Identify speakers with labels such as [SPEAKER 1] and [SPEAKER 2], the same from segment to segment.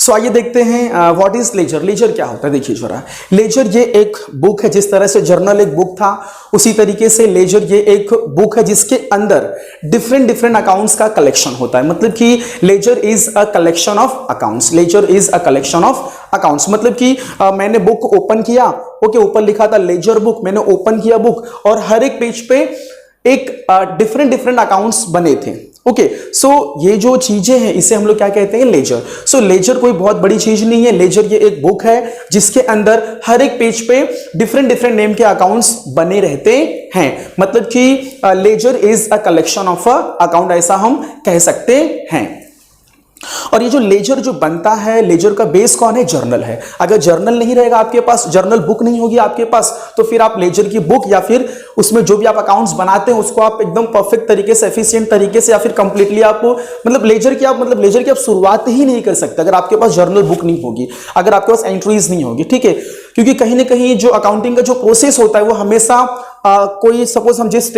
[SPEAKER 1] सो आइए देखते हैं व्हाट इज लेजर। लेजर क्या होता है, देखिए जरा। लेजर ये एक बुक है, जिस तरह से जर्नल एक बुक था उसी तरीके से लेजर ये एक बुक है जिसके अंदर डिफरेंट डिफरेंट अकाउंट्स का कलेक्शन होता है। मतलब कि ledger is a collection of accounts. Ledger is a collection of accounts मतलब कि मैंने बुक ओपन किया, ओके, ऊपर लिखा था लेजर बुक, मैंने ओपन किया बुक और हर एक पेज पे एक डिफरेंट डिफरेंट अकाउंट्स बने थे। ओके, सो ये जो चीजें हैं इसे हम लोग क्या कहते हैं, लेजर। सो लेजर कोई बहुत बड़ी चीज नहीं है। लेजर ये एक बुक है जिसके अंदर हर एक पेज पे डिफरेंट डिफरेंट नेम के अकाउंट्स बने रहते हैं। मतलब कि ledger is a collection of a account, ऐसा हम कह सकते हैं। और ये जो लेजर जो बनता है, लेजर का बेस कौन है, जर्नल है। अगर जर्नल नहीं रहेगा आपके पास, जर्नल बुक नहीं होगी आपके पास, तो फिर आप लेजर की बुक या फिर उसमें जो भी आप अकाउंट्स बनाते हैं उसको आप एकदम परफेक्ट तरीके से, एफिशिएंट तरीके से या फिर कंप्लीटली आप मतलब लेजर की आप शुरुआत ही नहीं कर सकते अगर आपके पास जर्नल बुक नहीं होगी, अगर आपके पास एंट्रीज नहीं होगी। ठीक है, क्योंकि कहीं ना कहीं जो अकाउंटिंग का जो प्रोसेस होता है वो हमेशा कोई सपोज हम जिस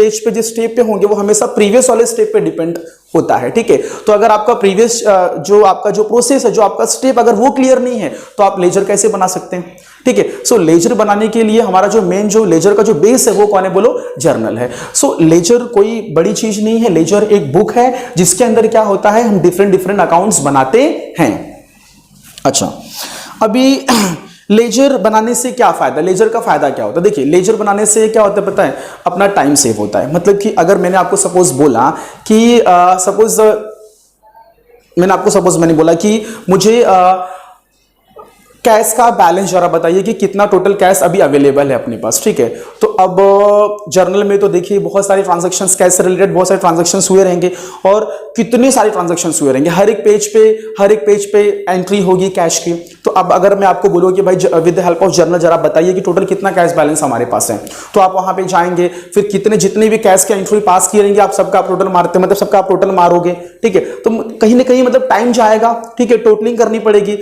[SPEAKER 1] स्टेप पे होंगे वो हमेशा प्रीवियस वाले स्टेप पे डिपेंड होता है। ठीक है, तो अगर आपका प्रीवियस जो आपका जो प्रोसेस है, जो आपका स्टेप अगर वो क्लियर नहीं है तो आप लेजर कैसे बना सकते हैं। ठीक है, सो लेजर बनाने के लिए हमारा जो मेन जो लेजर का जो बेस है वो कौन है, बोलो, जर्नल है। सो लेजर कोई बड़ी चीज नहीं है। लेजर एक बुक है जिसके अंदर क्या होता है, हम डिफरेंट डिफरेंट अकाउंट्स बनाते हैं। अच्छा, अभी लेजर बनाने से क्या फायदा, लेजर का फायदा क्या होता है, देखिए लेजर बनाने से क्या होता है पता है, अपना टाइम सेव होता है। मतलब कि अगर मैंने आपको सपोज बोला कि मैंने बोला कि मुझे कैश का बैलेंस जरा बताइए कि कितना टोटल कैश अभी अवेलेबल है अपने पास। ठीक है, तो अब जर्नल में तो देखिए बहुत सारे ट्रांजैक्शंस कैश से रिलेटेड बहुत सारे ट्रांजैक्शंस हुए रहेंगे और कितने सारे ट्रांजैक्शंस हुए रहेंगे, हर एक पेज पे एंट्री होगी कैश की। तो अब अगर मैं आपको बोलूँ कि भाई with the help of journal जरा बताइए कि टोटल कितना कैश बैलेंस हमारे पास है, तो आप वहां पे जाएंगे, फिर जितने भी कैश की एंट्री पास किए रहेंगे आप सबका आप टोटल मारते, मतलब सबका आप टोटल मारोगे। ठीक है, तो कहीं ना कहीं मतलब टाइम जाएगा। ठीक है, टोटलिंग करनी पड़ेगी।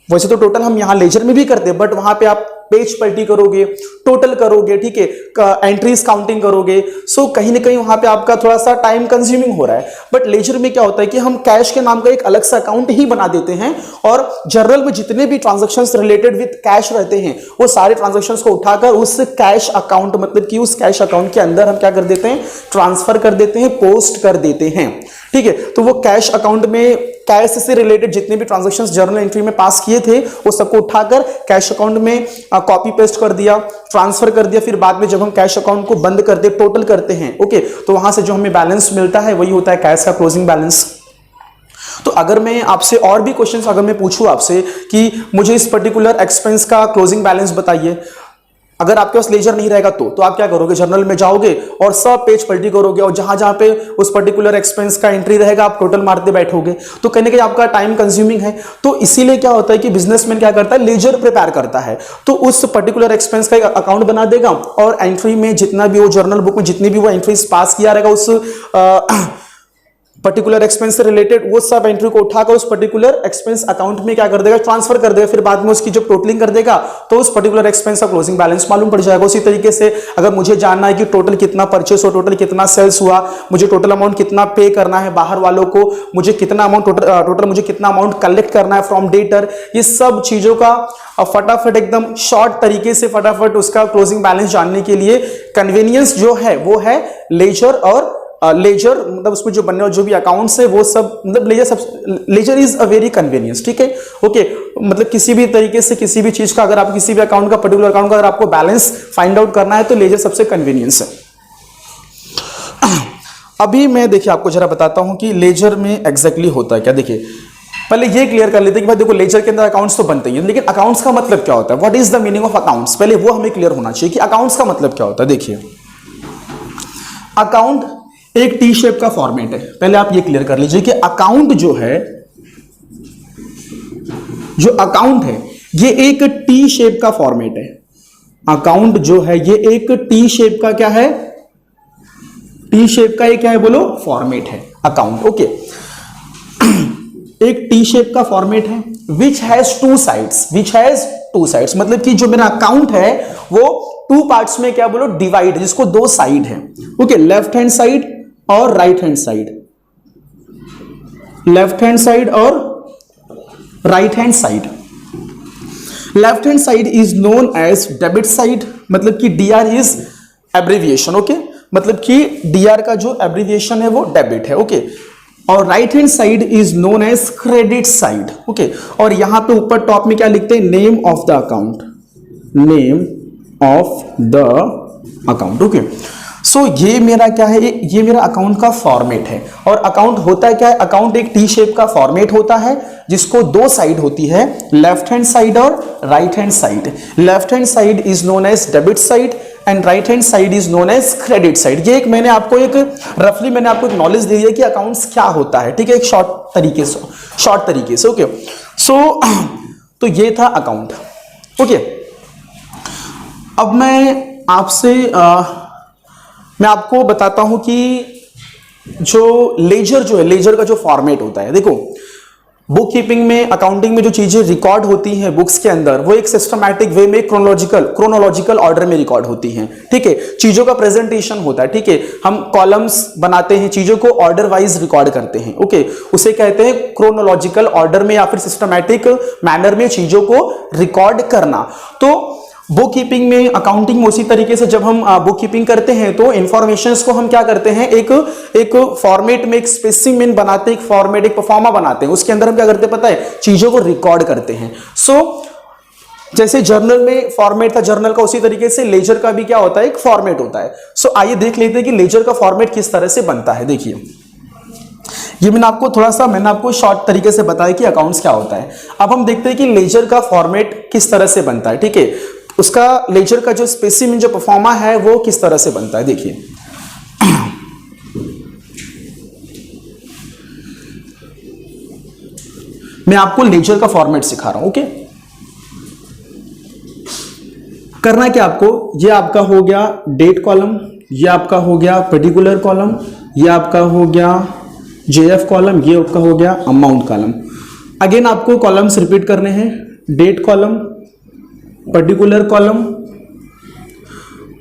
[SPEAKER 1] वैसे तो टोटल हम यहां लेजर में भी करते हैं, बट वहां पे आप पेज पलटी करोगे, टोटल करोगे, ठीक है, एंट्रीज काउंटिंग करोगे। सो कहीं ना कहीं वहां पे आपका थोड़ा सा टाइम कंज्यूमिंग हो रहा है। बट लेजर में क्या होता है कि हम कैश के नाम का एक अलग सा अकाउंट ही बना देते हैं और जर्नल में जितने भी ट्रांजैक्शंस रिलेटेड विद कैश रहते हैं वो सारे ट्रांजैक्शंस को उठाकर उस कैश अकाउंट, मतलब कि उस कैश अकाउंट के अंदर हम क्या कर देते हैं, ट्रांसफर कर देते हैं, पोस्ट कर देते हैं। ठीक है, तो वो कैश अकाउंट में कैश से रिलेटेड जितने भी ट्रांजैक्शंस जर्नल एंट्री में पास किए थे वो सबको उठाकर कैश अकाउंट में कॉपी पेस्ट कर दिया, ट्रांसफर कर दिया। फिर बाद में जब हम कैश अकाउंट को बंद करते, टोटल करते हैं, ओके, तो वहां से जो हमें बैलेंस मिलता है वही होता है कैश का क्लोजिंग बैलेंस। तो अगर मैं आपसे और भी क्वेश्चंस अगर मैं पूछूं आपसे कि मुझे इस पर्टिकुलर एक्सपेंस का क्लोजिंग बैलेंस बताइए, अगर आपके पास लेजर नहीं रहेगा तो आप क्या करोगे, जर्नल में जाओगे और सब पेज पलटी करोगे और जहां जहां पे उस पर्टिकुलर एक्सपेंस का एंट्री रहेगा आप टोटल मारते बैठोगे, तो कहीं ना कहीं आपका टाइम कंज्यूमिंग है। तो इसीलिए क्या होता है कि बिजनेसमैन क्या करता है, लेजर प्रिपेयर करता है। तो उस पर्टिकुलर एक्सपेंस का एक अकाउंट बना देगा और एंट्री में जितना भी वो जर्नल बुक में जितनी भी वो एंट्रीज पास किया रहेगा उस पर्टिकुलर एक्सपेंस से रिलेटेड, वो सब एंट्री को उठाकर उस पर्टिकुलर एक्सपेंस अकाउंट में क्या कर देगा, ट्रांसफर कर देगा। फिर बाद में उसकी जब टोटलिंग कर देगा तो उस पर्टिकुलर एक्सपेंस का क्लोजिंग बैलेंस मालूम पड़ जाएगा। उसी तरीके से अगर मुझे जानना है कि टोटल कितना परचेस हुआ, टोटल कितना सेल्स हुआ, मुझे टोटल अमाउंट कितना पे करना है बाहर वालों को, मुझे कितना अमाउंट टोटल मुझे कितना अमाउंट कलेक्ट करना है फ्रॉम डेटर, ये सब चीजों का फटाफट एकदम शॉर्ट तरीके से फटाफट उसका क्लोजिंग बैलेंस जानने के लिए कन्वीनियंस जो है वो है लेजर। और लेजर मतलब उसमें जो बनने वाले जो भी अकाउंट्स है वो सब, मतलब ledger is a very convenience. ठीक है, ओके, मतलब किसी भी तरीके से किसी भी चीज का अगर आप किसी भी अकाउंट का पर्टिकुलर अकाउंट का अगर आपको बैलेंस फाइंड आउट करना है तो लेजर सबसे कन्वीनियंस है। अभी मैं देखिए आपको जरा बताता हूं कि लेजर में एग्जैक्टली होता है क्या। देखिए पहले ये क्लियर कर लेते हैं कि भाई देखो लेजर के अंदर अकाउंट्स तो बनते ही हैं, लेकिन अकाउंट्स का मतलब क्या होता है, what is the meaning of accounts, पहले वो हमें क्लियर होना चाहिए कि अकाउंट्स का मतलब क्या होता है। देखिए अकाउंट एक टी शेप का फॉर्मेट है, पहले आप ये क्लियर कर लीजिए कि अकाउंट जो है, जो अकाउंट है ये एक टी शेप का फॉर्मेट है। अकाउंट जो है ये एक टी शेप का क्या है, टी शेप का ये क्या है बोलो, फॉर्मेट है अकाउंट। ओके, एक टी शेप का फॉर्मेट है विच हैज टू साइड्स, मतलब कि जो मेरा अकाउंट है वो टू पार्ट्स में क्या बोलो डिवाइड, जिसको दो साइड है। ओके, लेफ्ट हैंड साइड और right hand side, left hand side और right hand side. Left hand side is known as debit side, मतलब कि डीआर इज एब्रिविएशन, ओके, मतलब कि डीआर का जो एब्रिविएशन है वो डेबिट है, ओके। और right hand side is known as credit side, okay. और यहां पे ऊपर टॉप में क्या लिखते हैं, name of the account, name of the account, okay. So ये मेरा क्या है, ये मेरा अकाउंट का फॉर्मेट है। और अकाउंट होता है क्या है, अकाउंट एक टी शेप का फॉर्मेट होता है जिसको दो साइड होती है, लेफ्ट हैंड साइड और right hand side. Left hand side is known as debit side and right hand side is known as credit side. ये एक मैंने आपको एक रफली मैंने आपको एक नॉलेज दे दिया कि अकाउंट्स क्या होता है, ठीक है, एक शॉर्ट तरीके से, ओके। सो तो ये था अकाउंट, ओके। अब मैं आपको बताता हूं कि जो लेजर का जो फॉर्मेट होता है, देखो बुक कीपिंग में, अकाउंटिंग में जो चीजें रिकॉर्ड होती हैं बुक्स के अंदर, वो एक सिस्टमैटिक वे में क्रोनोलॉजिकल ऑर्डर में रिकॉर्ड होती हैं, ठीक है। चीजों का प्रेजेंटेशन होता है, ठीक है, हम कॉलम्स बनाते हैं, चीजों को ऑर्डर वाइज रिकॉर्ड करते हैं, ओके, उसे कहते हैं क्रोनोलॉजिकल ऑर्डर में या फिर सिस्टमैटिक मैनर में चीजों को रिकॉर्ड करना। तो बुक कीपिंग में, अकाउंटिंग में उसी तरीके से जब हम बुक कीपिंग करते हैं तो इंफॉर्मेशंस को हम क्या करते हैं, एक फॉर्मेट में एक स्पेसिमेन बनाते हैं, एक फॉर्मेट, एक परफॉर्मा बनाते हैं, उसके अंदर हम क्या करते हैं पता है, चीजों को रिकॉर्ड करते हैं। सो जैसे जर्नल में फॉर्मेट था जर्नल का, उसी तरीके से लेजर का भी क्या होता है, एक फॉर्मेट होता है। सो आइए देख लेते हैं कि लेजर का फॉर्मेट किस तरह से बनता है। देखिए, ये मैंने आपको शॉर्ट तरीके से बताया कि अकाउंट्स क्या होता है। अब हम देखते हैं कि लेजर का फॉर्मेट किस तरह से बनता है, ठीक है, उसका लेजर का जो स्पेसिमेन, जो परफॉर्मा है वो किस तरह से बनता है। देखिए, मैं आपको लेजर का फॉर्मेट सिखा रहा हूं, ओके। करना क्या आपको, ये आपका हो गया डेट कॉलम, ये आपका हो गया पर्टिकुलर कॉलम, ये आपका हो गया जेएफ कॉलम, ये आपका हो गया अमाउंट कॉलम। अगेन आपको कॉलम्स रिपीट करने हैं, डेट कॉलम, पर्टिकुलर कॉलम,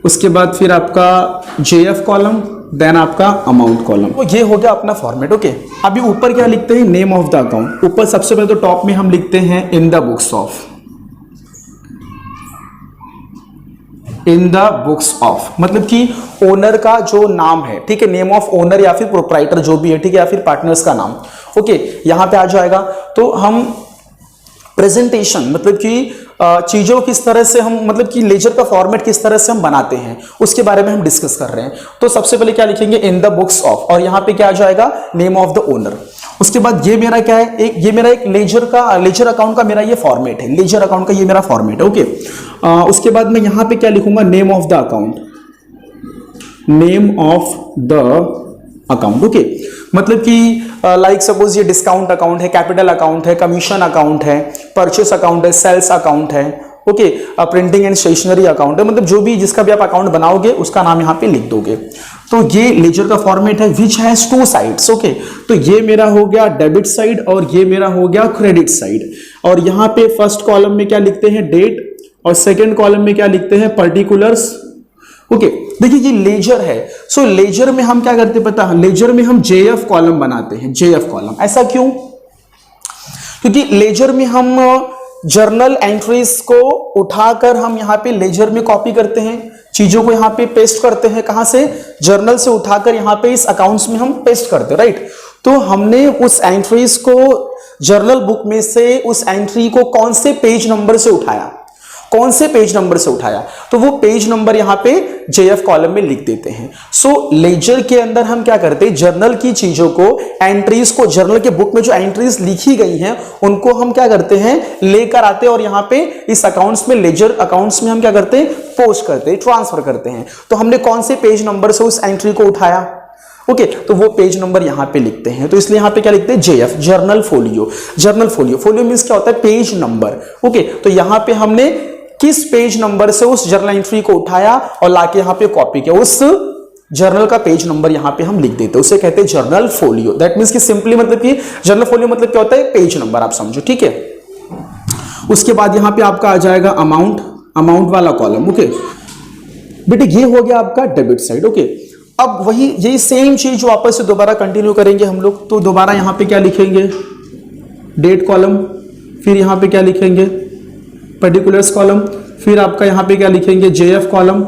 [SPEAKER 1] उसके बाद फिर आपका जेएफ कॉलम, देन आपका अमाउंट कॉलम। तो ये हो गया अपना फॉर्मेट, ओके। अभी ऊपर क्या लिखते हैं, नेम ऑफ द अकाउंट। ऊपर सबसे पहले तो टॉप में हम लिखते हैं इन द बुक्स ऑफ, मतलब कि ओनर का जो नाम है, ठीक है, नेम ऑफ ओनर या फिर प्रोप्राइटर जो भी है, ठीक है, या फिर पार्टनर्स का नाम, ओके, यहां पे आ जाएगा। तो हम प्रेजेंटेशन, मतलब कि चीजों किस तरह से हम, मतलब कि लेजर का फॉर्मेट किस तरह से हम बनाते हैं, उसके बारे में हम डिस्कस कर रहे हैं। तो सबसे पहले क्या लिखेंगे, इन द बुक्स ऑफ, और यहां पे क्या आ जाएगा, नेम ऑफ द ओनर। उसके बाद ये मेरा क्या है, ये मेरा एक लेजर अकाउंट का मेरा ये फॉर्मेट है, लेजर अकाउंट का ये मेरा फॉर्मेट है, ओके। उसके बाद मैं यहां पे क्या लिखूंगा, name of the account, name of the account, okay. मतलब कि लाइक सपोज ये डिस्काउंट अकाउंट है, कैपिटल अकाउंट है, कमीशन अकाउंट है, परचेस अकाउंट है, सेल्स अकाउंट है, okay, printing and stationery account है, मतलब जो भी जिसका भी आप अकाउंट बनाओगे उसका नाम यहाँ पे लिख दोगे। तो ये लेजर का फॉर्मेट है which has two sides, okay. तो ये मेरा हो गया डेबिट साइड और ये मेरा हो गया क्रेडिट साइड। और यहाँ पे फर्स्ट कॉलम में क्या लिखते हैं, डेट, और सेकेंड कॉलम में क्या लिखते हैं, पर्टिकुलर्स, ओके। देखिए ये लेजर है। सो लेजर में हम क्या करते हैं पता है, लेजर में हम जेएफ कॉलम बनाते हैं, जेएफ कॉलम। ऐसा क्यों, क्योंकि लेजर में हम जर्नल एंट्रीज को उठाकर हम यहाँ पे लेजर में कॉपी करते हैं, चीजों को यहाँ पे पेस्ट करते हैं, कहां से, जर्नल से उठाकर यहाँ पे इस अकाउंट्स में हम पेस्ट करते हैं, राइट। तो हमने उस एंट्रीज को जर्नल बुक में से उस एंट्री को कौन से पेज नंबर से उठाया, तो वो पेज नंबर यहां पे जेएफ कॉलम में लिख देते हैं। सो लेजर के अंदर हम क्या करते हैं, जर्नल की चीजों को, एंट्रीज को, जर्नल के बुक में जो एंट्रीज लिखी गई हैं उनको हम क्या करते हैं, लेकर आते हैं और यहां पे इस अकाउंट्स में, लेजर अकाउंट्स में हम क्या करते हैं, पोस्ट करते हैं, ट्रांसफर करते हैं। तो हमने कौन से पेज नंबर से उस एंट्री को उठाया, ओके, तो वो पेज नंबर यहां पे लिखते हैं। तो इसलिए यहां पे क्या लिखते हैं, JF, journal folio. Folio means क्या होता है, पेज नंबर, ओके। तो यहां पे हमने किस पेज नंबर से उस जर्नल एंट्री को उठाया और लाके यहां पे कॉपी किया, उस जर्नल का पेज नंबर यहां पे हम लिख देते हैं, उसे कहते हैं जर्नल फोलियो। दैट मींस कि सिंपली मतलब कि जर्नल फोलियो मतलब क्या होता है, पेज नंबर, आप समझो, ठीक है। उसके बाद यहां पे आपका आ जाएगा अमाउंट वाला कॉलम, ओके। बेटे ये हो गया आपका डेबिट साइड, ओके। अब वही यही सेम चीज वापस से दोबारा कंटिन्यू करेंगे हम लोग। तो दोबारा यहां पे क्या लिखेंगे, डेट कॉलम, फिर यहाँ पे क्या लिखेंगे, पर्टिकुलर्स कॉलम, फिर आपका यहाँ पे क्या लिखेंगे, जेएफ कॉलम,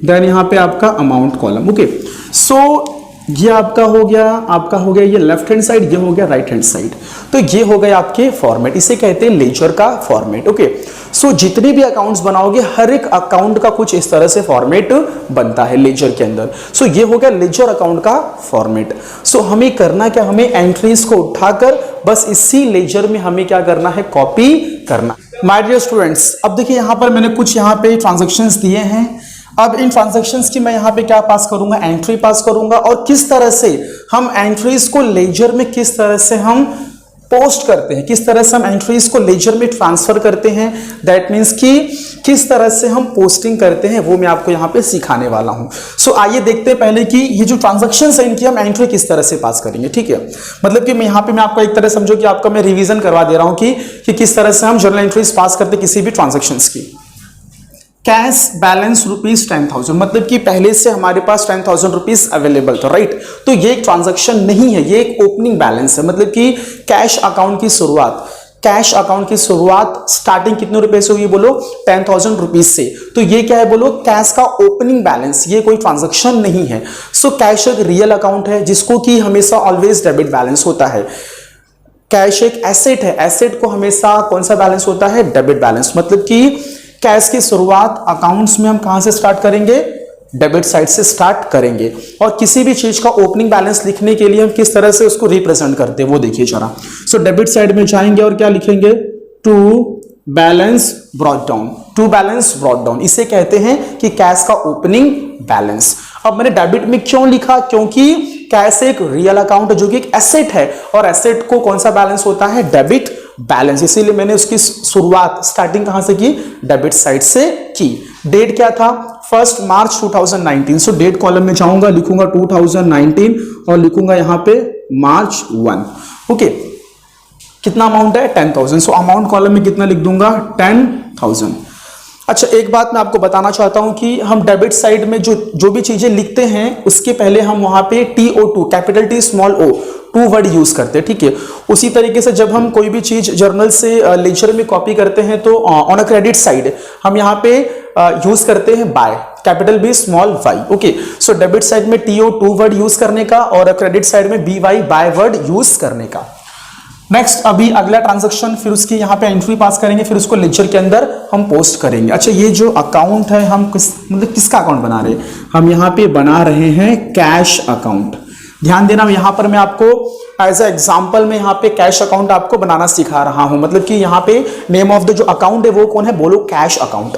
[SPEAKER 1] देन यहाँ पे आपका अमाउंट कॉलम। ओके, सो ये आपका हो गया ये लेफ्ट हैंड साइड, ये हो गया राइट हैंड साइड। तो ये हो गए आपके फॉर्मेट, इसे कहते हैं लेजर का फॉर्मेट। ओके, सो जितने भी अकाउंट्स बनाओगे हर एक अकाउंट का कुछ इस तरह से फॉर्मेट बनता है लेजर के अंदर। सो ये हो गया लेजर अकाउंट का फॉर्मेट। सो हमें करना क्या, हमें एंट्रीज को उठाकर बस इसी लेजर में हमें क्या करना है, कॉपी करना। माय डियर स्टूडेंट्स, अब देखिए यहां पर मैंने कुछ यहाँ पे ट्रांजेक्शन्स दिए हैं। अब इन ट्रांजैक्शंस की मैं यहाँ पे क्या पास करूंगा, एंट्री पास करूंगा, और किस तरह से हम एंट्रीज को लेजर में किस तरह से हम पोस्ट करते हैं, किस तरह से हम एंट्रीज को लेजर में ट्रांसफर करते हैं, दैट मीन्स कि किस तरह से हम पोस्टिंग करते हैं, वो मैं आपको यहाँ पे सिखाने वाला हूँ। सो आइए देखते हैं पहले कि ये जो ट्रांजैक्शंस है इनकी हम एंट्री किस तरह से पास करेंगे। ठीक है, मतलब कि मैं यहाँ पे मैं आपको एक तरह समझो कि आपका मैं रिवीजन करवा दे रहा हूँ कि किस तरह से हम जर्नल एंट्रीज पास करते हैं किसी भी ट्रांजैक्शंस की। कैश बैलेंस ₹10,000, मतलब कि पहले से हमारे पास 10,000 रुपीज अवेलेबल था, राइट। तो ये एक ट्रांजैक्शन नहीं है, ये एक ओपनिंग बैलेंस है, मतलब कि कैश अकाउंट की शुरुआत स्टार्टिंग कितने रुपए से हुई, बोलो 10,000 रुपीज से। तो ये क्या है, बोलो कैश का ओपनिंग बैलेंस, ये कोई ट्रांजैक्शन नहीं है। सो कैश एक रियल अकाउंट है जिसको कि हमेशा ऑलवेज डेबिट बैलेंस होता है। कैश एक एसेट है, एसेट को हमेशा कौन सा बैलेंस होता है, डेबिट बैलेंस। मतलब कि कैश की शुरुआत अकाउंट्स में हम कहां से स्टार्ट करेंगे, डेबिट साइड से स्टार्ट करेंगे। और किसी भी चीज का ओपनिंग बैलेंस लिखने के लिए हम किस तरह से उसको रिप्रेजेंट करते हैं वो देखिए जरा। सो डेबिट साइड में जाएंगे और क्या लिखेंगे, टू बैलेंस ब्रॉट डाउन, इसे कहते हैं कि कैश का ओपनिंग बैलेंस। अब मैंने डेबिट में क्यों लिखा, क्योंकि कैश एक रियल अकाउंट है जो कि एक एसेट है, और एसेट को कौन सा बैलेंस होता है, डेबिट बैलेंस, इसीलिए मैंने उसकी शुरुआत स्टार्टिंग कहां से की, डेबिट साइड से की। डेट क्या था, 1 मार्च 2019। सो डेट कॉलम में जाऊंगा, लिखूंगा 2019 और लिखूंगा यहां पे मार्च 1। ओके, कितना अमाउंट है, 10,000। सो अमाउंट कॉलम में कितना लिख दूंगा, 10,000। अच्छा, एक बात मैं आपको बताना चाहता हूं कि हम डेबिट साइड में जो भी चीजें लिखते हैं उसके पहले हम वहां पे TO2, capital T small o, 2 word use करते हैं। ठीक है, उसी तरीके से जब हम कोई भी चीज जर्नल से लेजर में कॉपी करते हैं तो ऑन अ क्रेडिट साइड हम यहाँ पे यूज करते हैं by, capital B small y। Okay, so debit side में TO2 वर्ड यूज करने का और क्रेडिट साइड में BY बाय वर्ड यूज करने का। नेक्स्ट, अभी अगला ट्रांजैक्शन, फिर उसकी यहाँ पे एंट्री पास करेंगे, फिर उसको लेजर के अंदर हम पोस्ट करेंगे। अच्छा, ये जो अकाउंट है हम किसका अकाउंट बना रहे हैं, हम यहाँ पे बना रहे हैं कैश अकाउंट। ध्यान देना, यहाँ पर मैं आपको एज ए एग्जांपल में यहाँ पे कैश अकाउंट आपको बनाना सिखा रहा हूं। मतलब कि यहाँ पे नेम ऑफ द जो अकाउंट है वो कौन है, बोलो कैश अकाउंट।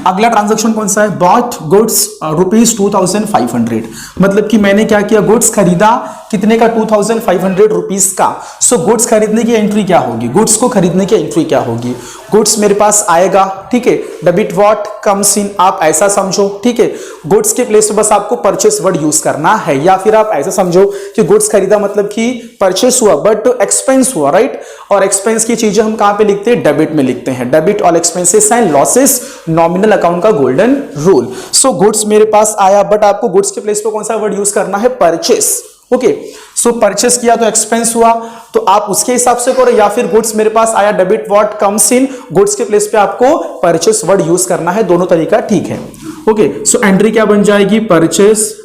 [SPEAKER 1] अगला ट्रांजैक्शन कौन सा है, बॉट गुड्स ₹2,500। मतलब कि मैंने क्या किया, गुड्स खरीदा, कितने का, 2,500 रुपीज का। सो गुड्स खरीदने की एंट्री क्या होगी, गुड्स को खरीदने की एंट्री क्या होगी, गुड्स मेरे पास आएगा। ठीक है, डेबिट व्हाट कम्स इन, आप ऐसा समझो। ठीक है, गुड्स के प्लेस पे बस आपको परचेस वर्ड यूज करना है, या फिर आप ऐसा समझो कि गुड्स खरीदा मतलब कि परचेस हुआ बट एक्सपेंस हुआ, राइट। और एक्सपेंस की चीजें हम कहां पे लिखते हैं, डेबिट में लिखते हैं। Debit all expenses and losses, nominal account का गोल्डन रूल। सो गुड्स मेरे पास आया बट आपको गुड्स के प्लेस पे कौन सा वर्ड यूज करना है, परचेस। ओके, सो परचेस किया तो एक्सपेंस हुआ, तो आप उसके हिसाब से करो, या फिर गुड्स मेरे पास आया, debit what comes in, goods के प्लेस पे आपको परचेस वर्ड यूज करना है, दोनों तरीका ठीक है। ओके, सो एंट्री क्या बन जाएगी, परचेस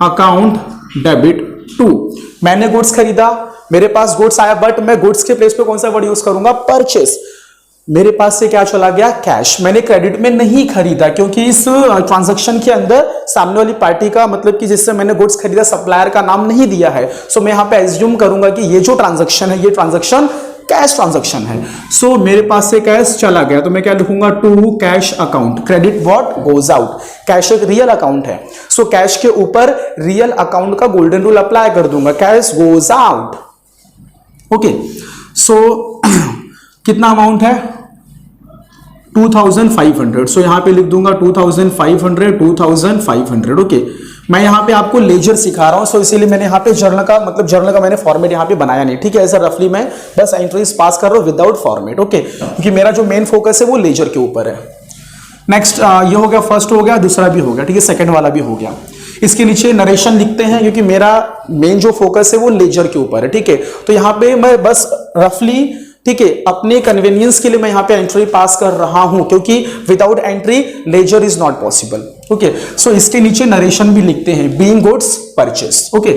[SPEAKER 1] अकाउंट डेबिट 2। मैंने गुड्स खरीदा, मेरे पास गुड्स आया बट मैं गुड्स के प्लेस पे कौन सा वर्ड यूज करूंगा, परचेस। मेरे पास से क्या चला गया, कैश। मैंने क्रेडिट में नहीं खरीदा क्योंकि इस ट्रांजैक्शन के अंदर सामने वाली पार्टी का, मतलब कि जिससे मैंने गुड्स खरीदा, सप्लायर का नाम नहीं दिया है। सो मैं यहां पे एज्यूम करूंगा कि ये जो ट्रांजैक्शन है, ये ट्रांजैक्शन कैश ट्रांजैक्शन है। सो मेरे पास से कैश चला गया तो मैं क्या लिखूंगा, to cash account, credit what goes out. Cash एक रियल अकाउंट है, सो कैश के ऊपर रियल अकाउंट का गोल्डन रूल अप्लाई कर दूंगा, cash goes out. Okay, so कितना अमाउंट है, 2,500। सो यहां पे लिख दूंगा 2,500। ओके, मैं यहां पे आपको लेजर सिखा रहा हूं, सो इसीलिए मैंने यहां पे जर्नल का मैंने फॉर्मेट यहां पे बनाया नहीं। ठीक है, ऐसा रफली मैं बस एंट्रीज पास कर रहा हूं विदाउट फॉर्मेट। ओके, क्योंकि मेरा जो मेन फोकस है वो लेजर के ऊपर है। नेक्स्ट, ये हो गया, फर्स्ट हो गया, दूसरा भी हो गया। ठीक है, सेकंड वाला भी हो गया। इसके नीचे नरेशन लिखते हैं क्योंकि मेरा मेन जो फोकस है वो लेजर के ऊपर है, ठीक है। तो यहाँ पे मैं बस रफली, ठीक है, अपने कन्वीनियंस के लिए मैं यहाँ पे एंट्री पास कर रहा हूं क्योंकि without entry ledger is not possible. Okay, so इसके नीचे नरेशन भी लिखते हैं, being goods purchase. Okay,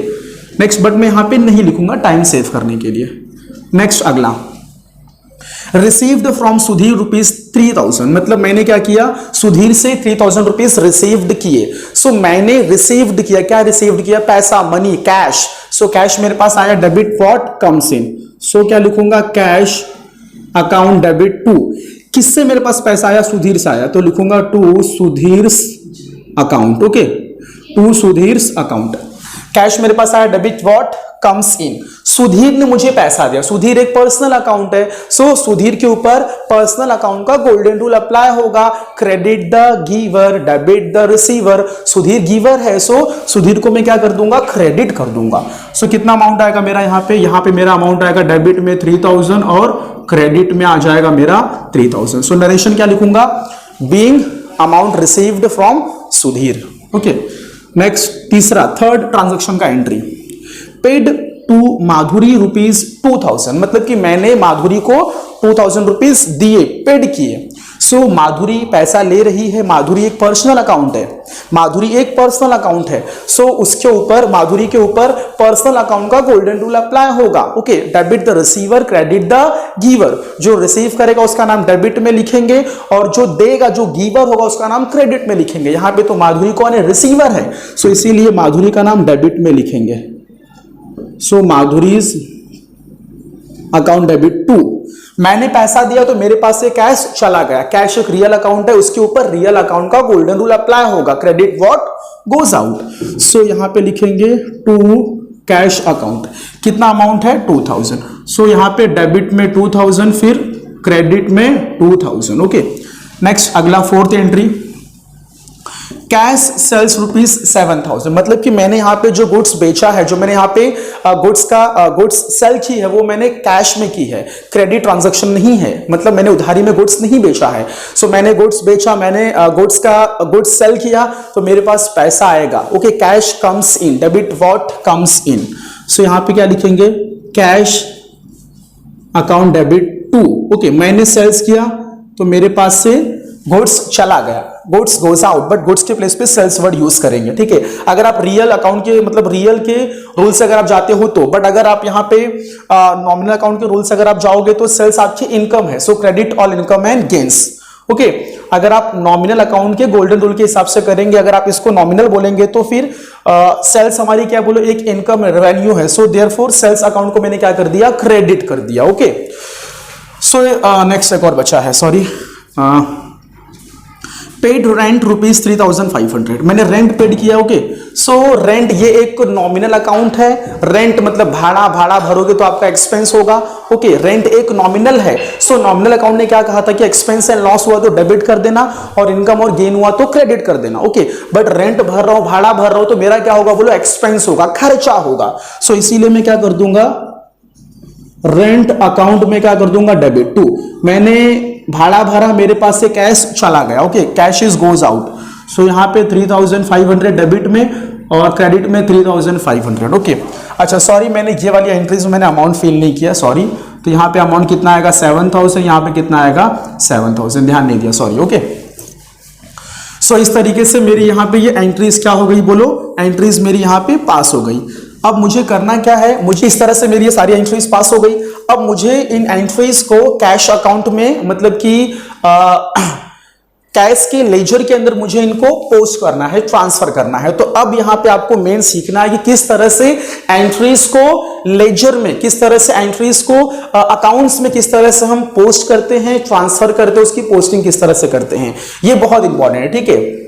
[SPEAKER 1] next, but मैं यहाँ पे नहीं लिखूंगा टाइम सेव करने के लिए। नेक्स्ट अगला, रिसीव्ड फ्रॉम सुधीर ₹3000, मतलब मैंने क्या किया, सुधीर से 3000 रुपीज रिसीव्ड किए। सो मैंने रिसीव्ड किया, क्या रिसीव्ड किया, पैसा, मनी, कैश। सो कैश मेरे पास आया, डेबिट व्हाट कम्स इन। सो क्या लिखूंगा, कैश अकाउंट डेबिट टू, किससे मेरे पास पैसा आया, सुधीर से आया, तो लिखूंगा to Sudhir's account. Okay, to Sudhir's account. Cash मेरे पास आया, debit what comes in, Sudhir ने मुझे पैसा दिया। सुधीर एक पर्सनल अकाउंट है, सो सुधीर के ऊपर पर्सनल अकाउंट का गोल्डन रूल अप्लाई होगा, credit the giver, debit the receiver. Sudhir giver है, सो सुधीर को मैं क्या कर दूंगा, क्रेडिट कर दूंगा। सो कितना अमाउंट आएगा मेरा यहाँ पे मेरा अमाउंट आएगा डेबिट में 3000 और क्रेडिट में आ जाएगा मेरा 3000। सो नरेशन क्या लिखूंगा, being amount received from Sudhir. Okay, next तीसरा, थर्ड ट्रांजैक्शन का एंट्री, पेड टू माधुरी ₹2000, मतलब कि मैंने माधुरी को 2000 रुपीज दिए, पेड किए। सो माधुरी पैसा ले रही है, माधुरी एक पर्सनल अकाउंट है, माधुरी एक पर्सनल अकाउंट है। सो उसके ऊपर, माधुरी के ऊपर पर्सनल अकाउंट का गोल्डन रूल अप्लाई होगा। Okay, debit the receiver, credit the giver. जो रिसीव करेगा उसका नाम डेबिट में लिखेंगे और जो देगा, जो गिवर होगा उसका नाम क्रेडिट में लिखेंगे। यहां पे तो माधुरी कौन है, रिसीवर है, सो इसीलिए माधुरी का नाम डेबिट में लिखेंगे। सो माधुरीज अकाउंट डेबिट टू, मैंने पैसा दिया तो मेरे पास से कैश चला गया। कैश एक रियल अकाउंट है, उसके ऊपर रियल अकाउंट का गोल्डन रूल अप्लाई होगा, credit what goes out. So यहां पे लिखेंगे टू कैश अकाउंट, कितना अमाउंट है 2000। सो यहां पे डेबिट में 2000, फिर क्रेडिट में 2000। ओके, नेक्स्ट अगला फोर्थ एंट्री, कैश सेल्स ₹7000, मतलब कि मैंने यहाँ पे जो गुड्स बेचा है, जो मैंने यहाँ पे गुड्स सेल की है वो मैंने कैश में की है, क्रेडिट ट्रांजैक्शन नहीं है, मतलब मैंने उधारी में गुड्स नहीं बेचा है। सो मैंने गुड्स बेचा, मैंने गुड्स सेल किया तो मेरे पास पैसा आएगा। Okay, cash comes in, debit what comes in. So यहाँ पे क्या लिखेंगे, cash account debit to. Okay, मैंने सेल्स किया तो मेरे पास से गुड्स चला गया, goods goes out, but goods के प्लेस पे सेल्स वर्ड यूज करेंगे। ठीक है, अगर आप रियल अकाउंट के, मतलब रियल के रूल से अगर आप जाते हो तो, बट अगर आप यहाँ पे नॉमिनल अकाउंट के रूल से अगर आप जाओगे तो सेल्स आपकी इनकम है, सो credit all income and gains. Okay, अगर आप नॉमिनल अकाउंट के गोल्डन रूल के हिसाब से करेंगे, अगर आप इसको नॉमिनल बोलेंगे तो फिर सेल्स हमारी क्या बोलो, एक इनकम रेवेन्यू है, सो देयरफॉर सेल्स अकाउंट को मैंने क्या कर दिया, क्रेडिट कर दिया। ओके, सो नेक्स्ट एक और बचा है, सॉरी, पेड रेंट ₹3500, मैंने रेंट पेड किया। ओके, सो रेंट ये एक नॉमिनल अकाउंट है, रेंट मतलब भाड़ा भरोगे तो आपका एक्सपेंस होगा। ओके, रेंट एक नॉमिनल है, सो नॉमिनल अकाउंट ने क्या कहा था कि एक्सपेंस एंड लॉस हुआ तो डेबिट कर देना और इनकम और गेन हुआ तो क्रेडिट कर देना। ओके, बट रेंट भर रहा हूं, भाड़ा भर रहा हूं तो मेरा क्या होगा बोलो, एक्सपेंस होगा, खर्चा होगा। सो इसीलिए मैं क्या कर दूंगा, रेंट अकाउंट में क्या कर दूंगा, डेबिट टू। मैंने भाड़ा भरा, मेरे पास से कैश चला गया। Okay, cash is goes out, so यहां पे 3500 डेबिट में और क्रेडिट में 3500। ओके, अच्छा सॉरी, मैंने ये वाली एंट्रीज में मैंने अमाउंट फिल नहीं किया, सॉरी। तो यहां पे अमाउंट कितना आएगा 7000, यहां पे कितना आएगा 7000, ध्यान नहीं दिया, सॉरी। ओके, सो इस तरीके से मेरी यहां पे ये एंट्रीज क्या हो गई बोलो, एंट्रीज मेरी यहां पे पास हो गई। अब मुझे करना क्या है, मुझे इस तरह से मेरी ये सारी एंट्रीज पास हो गई। अब मुझे इन एंट्रीज को कैश अकाउंट में, मतलब कि कैश के लेजर के अंदर मुझे इनको पोस्ट करना है, ट्रांसफर करना है। तो अब यहां पे आपको मेन सीखना है कि किस तरह से एंट्रीज को लेजर में, किस तरह से एंट्रीज को अकाउंट्स में किस तरह से हम पोस्ट करते हैं, ट्रांसफर करते हैं, उसकी पोस्टिंग किस तरह से करते हैं, ये बहुत इंपॉर्टेंट है। ठीक है,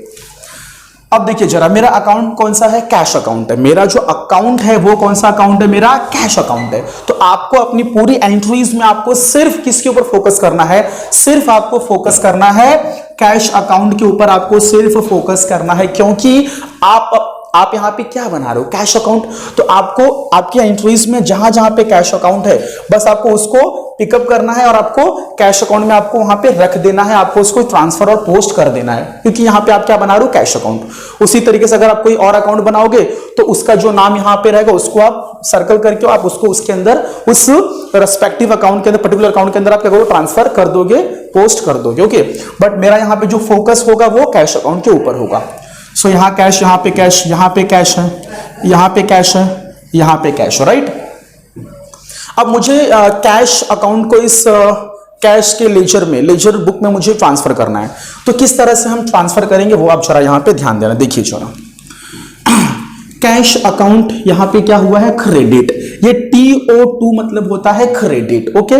[SPEAKER 1] अब देखिए जरा, मेरा अकाउंट कौन सा है, कैश अकाउंट है। मेरा जो अकाउंट है वो कौन सा अकाउंट है, मेरा कैश अकाउंट है। तो आपको अपनी पूरी एंट्रीज में आपको सिर्फ किसके ऊपर फोकस करना है, सिर्फ आपको फोकस करना है कैश अकाउंट के ऊपर, आपको सिर्फ फोकस करना है, क्योंकि आप आप यहाँ पे क्या बना रहे हो, कैश अकाउंट। तो आपको आपकी एंट्रीज में जहां जहां पे कैश अकाउंट है बस आपको उसको पिकअप करना है और आपको कैश अकाउंट में आपको वहां पे रख देना है, आपको उसको ट्रांसफर और पोस्ट कर देना है, क्योंकि यहाँ पे आप क्या बना रहे हो, कैश अकाउंट। उसी तरीके से अगर आप कोई और अकाउंट बनाओगे तो उसका जो नाम यहाँ पे रहेगा उसको आप सर्कल करके आप उसको उसके अंदर उस रेस्पेक्टिव अकाउंट के अंदर, पर्टिकुलर अकाउंट के अंदर आप क्या करोगे, ट्रांसफर कर दोगे, पोस्ट कर दोगे। ओके, बट मेरा यहाँ पे जो फोकस होगा वो कैश अकाउंट के ऊपर होगा। सो यहाँ कैश, यहाँ पे कैश, यहाँ पे कैश है, यहाँ पे कैश है, यहाँ पे कैश है, राइट। अब मुझे कैश अकाउंट को इस कैश के लेजर में, लेजर बुक में मुझे ट्रांसफर करना है। तो किस तरह से हम ट्रांसफर करेंगे वो आप जरा यहाँ पे ध्यान देना, देखिए जरा। कैश अकाउंट यहाँ पे क्या हुआ है, क्रेडिट। ये TO2 मतलब होता है क्रेडिट। ओके,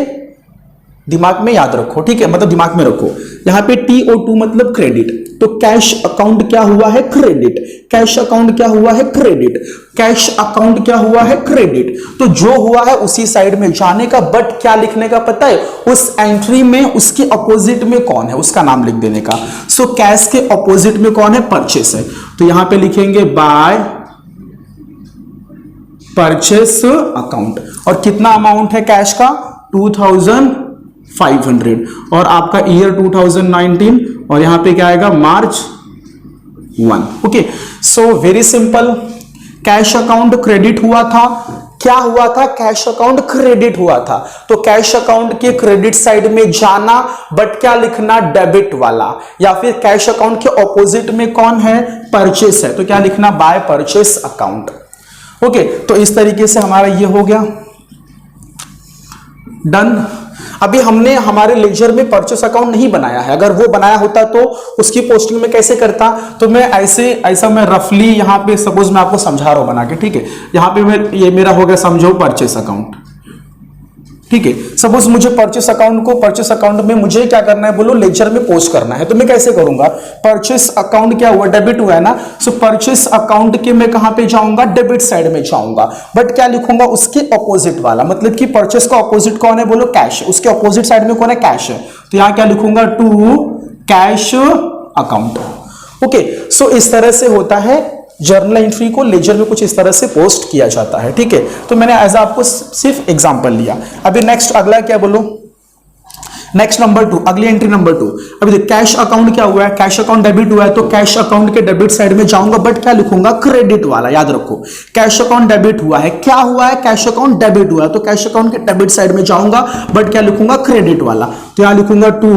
[SPEAKER 1] दिमाग में याद रखो, ठीक है, मतलब दिमाग में रखो, यहाँ पे TO2 मतलब क्रेडिट। तो कैश अकाउंट क्या हुआ है, क्रेडिट। कैश अकाउंट क्या हुआ है, क्रेडिट। कैश अकाउंट क्या हुआ है, क्रेडिट। तो जो हुआ है उसी साइड में जाने का, बट क्या लिखने का पता है, उस एंट्री में उसके अपोजिट में कौन है उसका नाम लिख देने का। सो कैश के अपोजिट में कौन है, परचेस है। तो यहां पे लिखेंगे बाय परचेस अकाउंट। और कितना अमाउंट है कैश का, 2500, और आपका ईयर 2019, और यहां पे क्या आएगा, मार्च 1। Okay, so very simple, cash account credit हुआ था। क्या हुआ था, कैश अकाउंट क्रेडिट हुआ था। तो कैश अकाउंट के क्रेडिट साइड में जाना, बट क्या लिखना, डेबिट वाला। या फिर कैश अकाउंट के ऑपोजिट में कौन है, परचेस है, तो क्या लिखना, बाय परचेस अकाउंट। ओके, तो इस तरीके से हमारा ये हो गया डन। अभी हमने हमारे लेजर में परचेस अकाउंट नहीं बनाया है, अगर वो बनाया होता तो उसकी पोस्टिंग में कैसे करता, तो मैं ऐसा मैं रफली यहाँ पे सपोज मैं आपको समझा रहा हूं बना के, ठीक है। यहाँ पे मैं, ये मेरा हो गया समझो परचेस अकाउंट, ठीक है। सपोज मुझे परचेस अकाउंट में मुझे क्या करना है, बोलो लेजर में पोस्ट करना है, तो मैं कैसे करूंगा, परचेस अकाउंट क्या हुआ, डेबिट हुआ है ना। सो परचेस अकाउंट के मैं कहां पे जाऊंगा, डेबिट साइड में जाऊंगा, बट क्या लिखूंगा, उसके ऑपोजिट वाला। मतलब कि परचेस का ऑपोजिट कौन है, बोलो कैश, उसके ऑपोजिट साइड में कौन है, कैश है। तो यहां क्या लिखूंगा, टू कैश अकाउंट। ओके, सो इस तरह से होता है, जर्नल एंट्री को लेजर में कुछ इस तरह से पोस्ट किया जाता है, ठीक है। तो मैंने एज आपको सिर्फ एग्जांपल लिया। अभी नेक्स्ट अगला क्या बोलो, नेक्स्ट नंबर 2, अगली एंट्री नंबर 2। अभी देख, कैश अकाउंट क्या हुआ है, कैश अकाउंट डेबिट हुआ है, तो कैश अकाउंट के डेबिट साइड में जाऊंगा, बट क्या लिखूंगा, क्रेडिट वाला। याद रखो, कैश अकाउंट डेबिट हुआ है, क्या हुआ है, कैश अकाउंट डेबिट हुआ है, तो कैश अकाउंट के डेबिट साइड में जाऊंगा, बट क्या लिखूंगा, क्रेडिट वाला। तो यहां लिखूंगा टू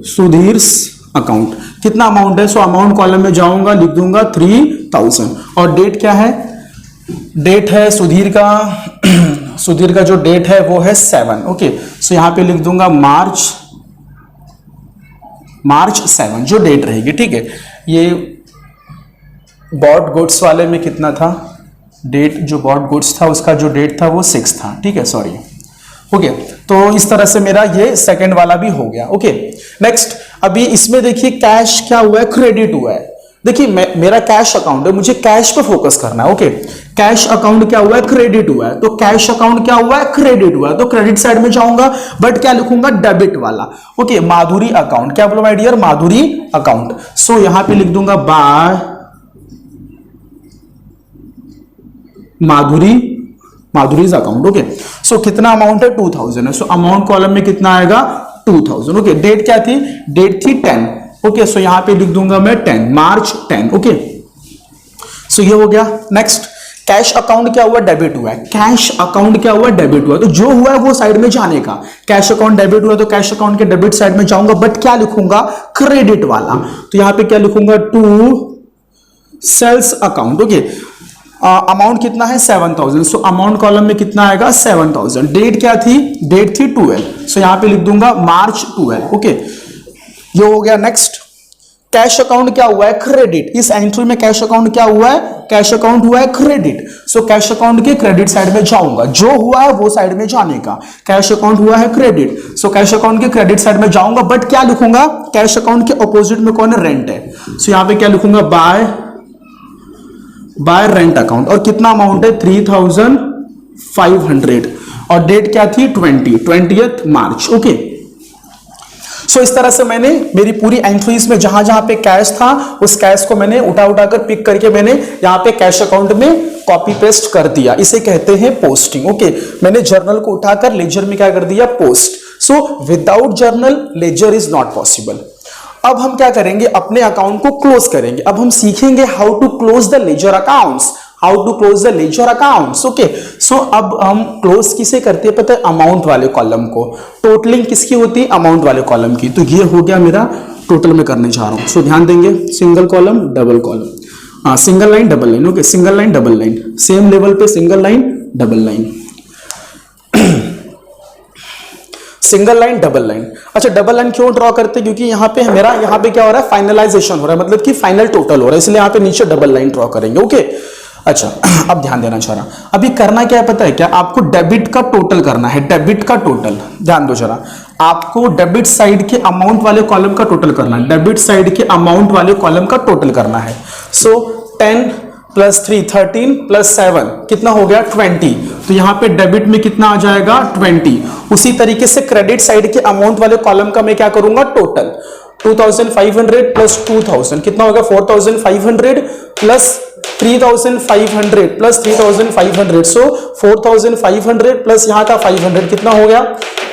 [SPEAKER 1] सुधीर्स अकाउंट। कितना अमाउंट है, सो अमाउंट कॉलम में जाऊंगा, लिख दूंगा 3000, और डेट क्या है, डेट है सुधीर का जो डेट है वो है 7। ओके, सो यहां पे लिख दूंगा मार्च 7 जो डेट रहेगी, ठीक है। ये बॉट गुड्स वाले में कितना था डेट, जो बॉट गुड्स था उसका जो डेट था वो 6 था, ठीक है, सॉरी। ओके, तो इस तरह से मेरा ये सेकंड वाला भी हो गया। ओके, नेक्स्ट, अभी इसमें देखिए कैश क्या हुआ है, क्रेडिट हुआ है। देखिए मेरा कैश अकाउंट है, मुझे कैश पे फोकस करना है। ओके, कैश अकाउंट क्या हुआ है, क्रेडिट हुआ है, तो कैश अकाउंट क्या हुआ है, क्रेडिट हुआ है, तो क्रेडिट साइड में जाऊंगा, बट क्या लिखूंगा, डेबिट वाला। ओके, माधुरी अकाउंट, क्या बोलो माय डियर, माधुरी अकाउंट। सो यहां पे लिख दूंगा bye Madhuri's account. Okay, so कितना अमाउंट है, 2000 है। सो अमाउंट कॉलम में कितना आएगा, 2000। ओके, डेट क्या थी, डेट थी 10। ओके, सो यहां पे लिख दूंगा मैं 10, मार्च 10। ओके, सो ये हो गया। नेक्स्ट, कैश अकाउंट क्या हुआ, डेबिट हुआ है, कैश अकाउंट क्या हुआ, डेबिट हुआ, तो जो हुआ है वो साइड में जाने का। कैश अकाउंट डेबिट हुआ तो कैश अकाउंट के डेबिट साइड में जाऊंगा, बट क्या लिखूंगा, क्रेडिट वाला। तो यहां पे क्या लिखूंगा, to sales account. Okay, amount कितना है, 7000। सो अमाउंट कॉलम में कितना आएगा, 7000। डेट क्या थी, डेट थी 12। सो यहां पे लिख दूंगा मार्च 12। ओके, ये हो गया। नेक्स्ट, कैश अकाउंट क्या हुआ है, क्रेडिट। इस एंट्री में कैश अकाउंट क्या हुआ है, कैश अकाउंट हुआ है क्रेडिट। सो कैश अकाउंट के क्रेडिट साइड में जाऊंगा, जो हुआ है वो साइड में जाने का। कैश अकाउंट हुआ है क्रेडिट, सो कैश अकाउंट के क्रेडिट साइड में जाऊंगा, बट क्या लिखूंगा, कैश अकाउंट के ऑपोजिट में कौन है, रेंट है। सो यहां पे क्या लिखूंगा, बाय रेंट अकाउंट। और कितना अमाउंट है, 3500, और डेट क्या थी, 20th मार्च। ओके, सो इस तरह से मैंने मेरी पूरी एंट्रीज में जहां जहां पे कैश था उस कैश को मैंने उठा उठाकर पिक करके मैंने यहां पे कैश अकाउंट में कॉपी पेस्ट कर दिया। इसे कहते हैं पोस्टिंग। ओके, मैंने जर्नल को उठाकर लेजर में क्या कर दिया, post. So without journal ledger is not possible. अब हम क्या करेंगे, अपने अकाउंट को क्लोज करेंगे। अब हम सीखेंगे how to close the ledger accounts, how to close the ledger accounts. Okay, so अब हम क्लोज किसे करते हैं पता है, अमाउंट वाले कॉलम को। टोटलिंग किसकी होती है, अमाउंट वाले कॉलम की। तो ये हो गया मेरा टोटल में करने जा रहा हूं। सो ध्यान देंगे, single column double column, single line double line. Okay, single line double line, same level पे single line double line, single line double line. अच्छा, डबल लाइन क्यों ड्रॉ करते हैं, क्योंकि यहाँ पे मेरा यहाँ पे क्या हो रहा है, फाइनलाइजेशन हो रहा है, मतलब कि फाइनल टोटल हो रहा है, इसलिए यहाँ पे नीचे डबल लाइन ड्रॉ करेंगे। ओके, अच्छा अब ध्यान देना चाह रहा, अभी करना क्या है पता है क्या, आपको डेबिट का टोटल करना है, डेबिट का टोटल। ध्यान दो जरा, आपको डेबिट साइड के अमाउंट वाले कॉलम का टोटल करना है, डेबिट साइड के अमाउंट वाले कॉलम का टोटल करना है। सो 10 + 3 13 + 7 कितना हो गया, 20। तो यहां पे डेबिट में कितना आ जाएगा, 20। उसी तरीके से क्रेडिट साइड के अमाउंट वाले कॉलम का मैं क्या करूंगा, टोटल 2500 + 2000 कितना होगा, 4500 + 3500 + 3500। सो 4500 प्लस यहां का 500 कितना हो गया,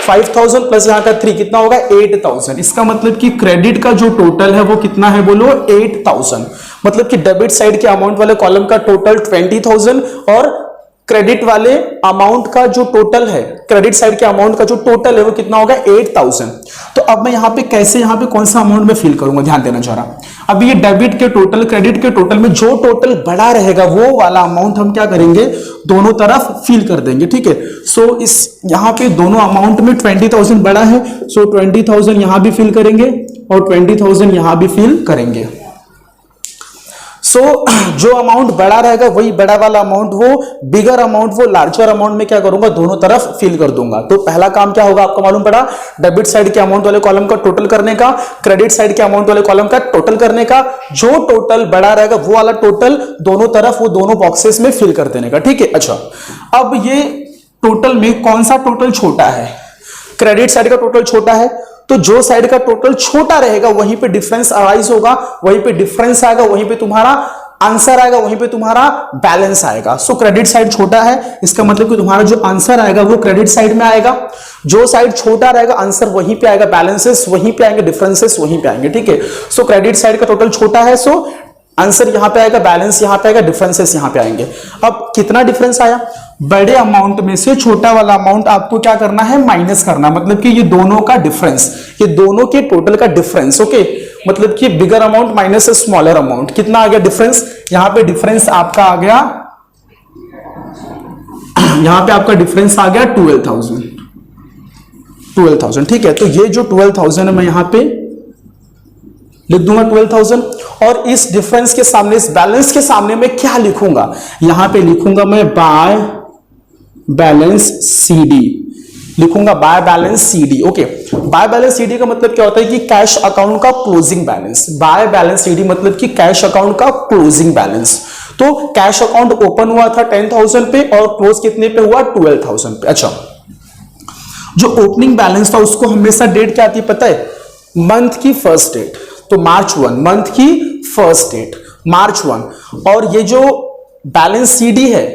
[SPEAKER 1] 5000 प्लस यहां का 3 कितना होगा, 8000। इसका मतलब कि क्रेडिट का जो टोटल है वो कितना है, बोलो 8000। मतलब कि डेबिट साइड के अमाउंट वाले कॉलम का टोटल 20000 और क्रेडिट वाले अमाउंट का जो टोटल है, क्रेडिट साइड के अमाउंट का जो टोटल है वो कितना होगा, 8000। तो अब मैं यहां पे कैसे, यहां पे कौन सा अमाउंट में फिल करूंगा, ध्यान देना चाह रहा। अब ये डेबिट के टोटल क्रेडिट के टोटल में जो टोटल बड़ा रहेगा वो वाला अमाउंट हम क्या करेंगे, दोनों तरफ फिल कर देंगे। ठीक है, सो इस यहां पे दोनों अमाउंट में 20000 बड़ा है, सो 20000 यहां भी फिल करेंगे और 20000 यहां भी फिल करेंगे। सो जो अमाउंट बड़ा रहेगा वही बड़ा वाला अमाउंट, वो बिगर अमाउंट, वो लार्जर अमाउंट में क्या करूंगा, दोनों तरफ फिल कर दूंगा। तो पहला काम क्या होगा आपको मालूम पड़ा, डेबिट साइड के अमाउंट वाले कॉलम का टोटल करने का, क्रेडिट साइड के अमाउंट वाले कॉलम का टोटल करने का, जो टोटल बड़ा रहेगा वो वाला टोटल दोनों तरफ, वो दोनों बॉक्सेस में फिल कर देने का। ठीक है, अच्छा अब ये टोटल में कौन सा टोटल छोटा है, क्रेडिट साइड का टोटल छोटा है, तो जो साइड का टोटल छोटा रहेगा वहीं पे डिफरेंस अराइज होगा, वहीं पे डिफरेंस आएगा, वहीं पे तुम्हारा आंसर आएगा, वहीं पे तुम्हारा बैलेंस आएगा। सो क्रेडिट साइड छोटा है, इसका मतलब कि तुम्हारा जो आंसर आएगा वो क्रेडिट साइड में आएगा। जो साइड छोटा रहेगा आंसर वहीं पे आएगा, बैलेंसेस वहीं पे आएंगे, डिफरेंसेस वहीं पे आएंगे। ठीक है, सो क्रेडिट साइड का टोटल छोटा है, सो आंसर यहां पे आएगा, बैलेंस यहां पे आएगा, डिफरेंसेस यहां पे आएंगे। अब कितना डिफरेंस आया, बड़े अमाउंट में से छोटा वाला अमाउंट आपको क्या करना है, माइनस करना, मतलब कि ये दोनों का डिफरेंस, ये दोनों के टोटल का डिफरेंस। ओके, मतलब कि बिगर अमाउंट माइनस स्मॉलर अमाउंट, कितना आ गया डिफरेंस, यहां पे डिफरेंस आपका आ गया, यहां पे आपका डिफरेंस आ गया 12000। ठीक है, तो ये जो 12000 है मैं यहां पे लिख दूंगा 12000, और इस डिफरेंस के सामने, इस बैलेंस के सामने मैं क्या लिखूंगा, यहां पे लिखूंगा मैं बाय बैलेंस CD, लिखूंगा by balance CD। Okay, by balance CD का मतलब क्या होता है कि कैश अकाउंट का closing balance. By balance CD मतलब कि कैश अकाउंट का क्लोजिंग बैलेंस। तो कैश अकाउंट ओपन हुआ था 10000 पे और क्लोज कितने पे हुआ, 12000 पे। अच्छा, जो ओपनिंग बैलेंस था उसको हमेशा डेट क्या आती है पता है, मंथ की फर्स्ट डेट। तो मार्च 1, मंथ की फर्स्ट डेट मार्च 1, और ये जो बैलेंस CD है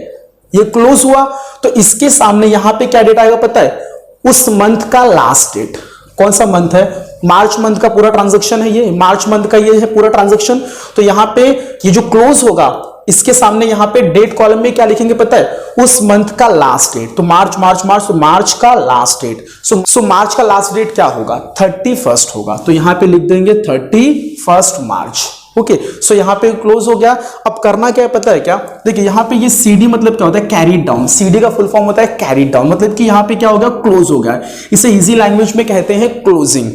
[SPEAKER 1] ये क्लोज हुआ, तो इसके सामने यहां पे क्या डेट आएगा पता है, उस मंथ का लास्ट डेट। कौन सा मंथ है, मार्च मंथ का पूरा ट्रांजैक्शन है, ये मार्च मंथ का ये है पूरा ट्रांजैक्शन। तो यहां पे ये जो क्लोज होगा इसके सामने यहां पे डेट कॉलम में क्या लिखेंगे पता है, उस मंथ का लास्ट डेट। तो मार्च मार्च मार्च, तो मार्च का लास्ट डेट। सो मार्च का लास्ट डेट क्या होगा, 31 होगा। तो यहां पे लिख देंगे 31 मार्च। ओके, सो यहां पे क्लोज हो गया। अब करना क्या है पता है क्या, देखिए यहां पे ये CD मतलब क्या होता है, कैरीड डाउन। CD का फुल फॉर्म होता है कैरीड डाउन, मतलब कि यहां पे क्या हो गया, क्लोज हो गया। इसे इजी लैंग्वेज में कहते हैं क्लोजिंग।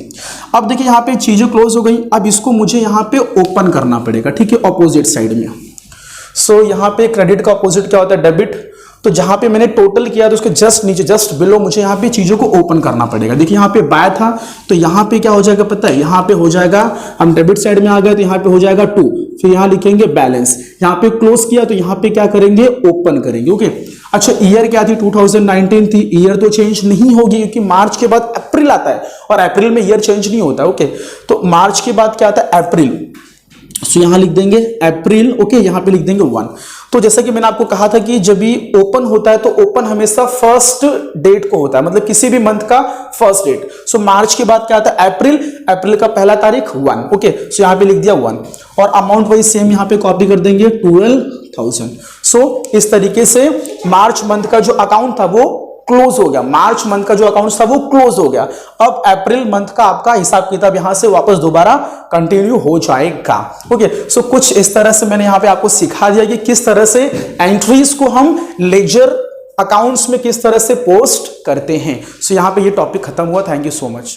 [SPEAKER 1] अब देखिए यहां पे चीजें क्लोज हो गई, अब इसको मुझे यहां पे ओपन करना पड़ेगा। ठीक है, ऑपोजिट साइड में। सो यहां पे क्रेडिट का ऑपोजिट क्या होता है, डेबिट। तो जहां पे मैंने टोटल किया तो उसके जस्ट नीचे, जस्ट बिलो मुझे यहां पे चीजों को ओपन करना पड़ेगा। देखिए यहां पे बाय था, तो यहां पे क्या हो जाएगा पता है, यहां पे हो जाएगा, हम डेबिट साइड में आ गए तो यहां पे हो जाएगा 2, फिर यहां लिखेंगे बैलेंस। यहां पे क्लोज किया तो यहां पे क्या करेंगे, ओपन करेंगे। ओके, अच्छा ईयर क्या थी, 2019 थी। ईयर तो चेंज नहीं होगी क्योंकि मार्च के बाद अप्रैल अप्रैल आता है और अप्रैल में ईयर चेंज नहीं होता। ओके, तो मार्च के बाद क्या आता है, अप्रैल। सो यहां लिख देंगे अप्रैल। ओके, यहां पे लिख देंगे 1। तो जैसा कि मैंने आपको कहा था कि जब भी ओपन होता है तो ओपन हमेशा फर्स्ट डेट को होता है, मतलब किसी भी मंथ का फर्स्ट डेट। सो मार्च के बाद क्या आता है, अप्रैल। अप्रैल का पहला तारीख 1। ओके, सो यहां पे लिख दिया 1 और अमाउंट वही सेम यहां पे कॉपी कर देंगे 12,000। सो इस तरीके से मार्च मंथ का जो अकाउंट था वो क्लोज हो गया। मार्च मंथ का जो अकाउंट था वो क्लोज हो गया। अब अप्रैल मंथ का आपका हिसाब किताब यहां से वापस दोबारा कंटिन्यू हो जाएगा। ओके, सो कुछ इस तरह से मैंने यहां पे आपको सिखा दिया कि किस तरह से एंट्रीज को हम लेजर अकाउंट्स में किस तरह से पोस्ट करते हैं। सो यहां पे ये टॉपिक खत्म हुआ। Thank you so much.